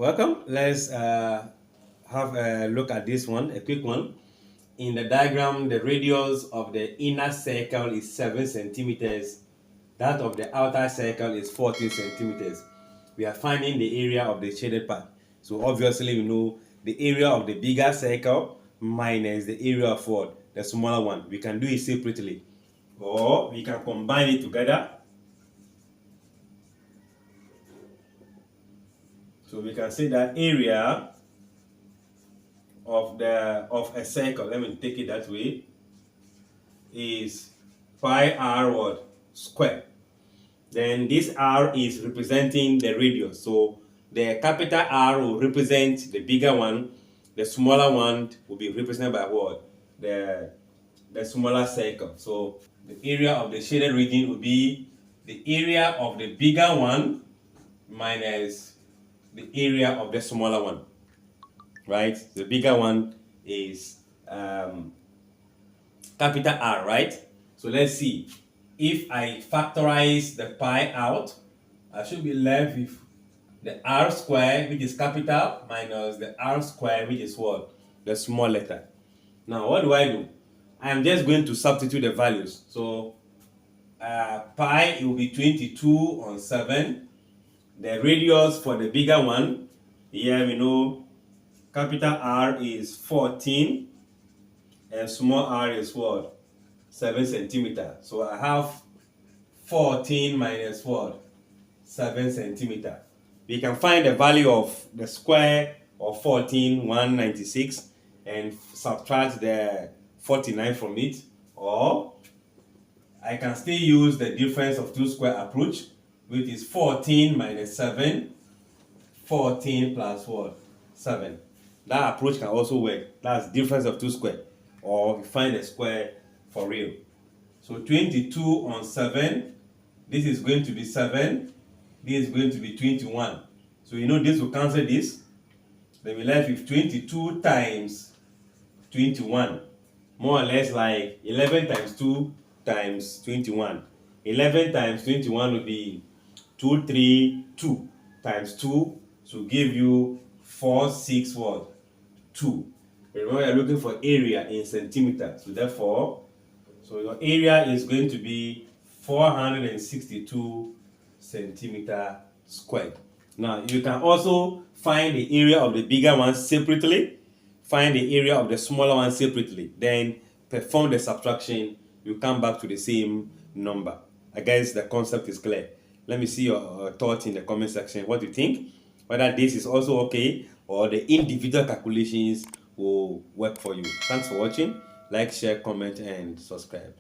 Welcome. Let's have a look at this one, a quick one. In the diagram, the radius of the inner circle is 7 centimeters. That of the outer circle is 14 centimeters. We are finding the area of the shaded part. So obviously we know the area of the bigger circle minus the area of what? The smaller one. We can do it separately, or we can combine it together. So we can say that area of a circle, let me take it that way, is pi r what? Square. Then this r is representing the radius. So the capital R will represent the bigger one. The smaller one will be represented by what? The smaller circle. So the area of the shaded region will be the area of the bigger one minus the area of the smaller one, right? The bigger one is capital R, right? So let's see. If I factorize the pi out, I should be left with the R square, which is capital, minus the R square, which is what? The small letter. Now, what do? I'm just going to substitute the values. So pi, it will be 22 on 7. The radius for the bigger one, here we know capital R is 14 and small r is what? 7 centimeter. So I have 14 minus what? 7 centimeter. We can find the value of the square of 14, 196, and subtract the 49 from it, or I can still use the difference of two square approach, which is 14 minus 7, 14 plus what? 7. That approach can also work. That's difference of two square. Or we find a square for real. So 22 on 7, this is going to be 7, this is going to be 21. So you know this will cancel this. Then we left with 22 times 21. More or less like 11 times 2 times 21. 11 times 21 will be 232 times 2, so give you 46 what? 2. Remember, you're looking for area in centimeters. So therefore, your area is going to be 462 centimeter squared. Now, you can also find the area of the bigger one separately, find the area of the smaller one separately, then perform the subtraction. You come back to the same number. I guess the concept is clear. Let me see your thoughts in the comment section. What do you think? Whether this is also okay or the individual calculations will work for you. Thanks for watching. Like, share, comment, and subscribe.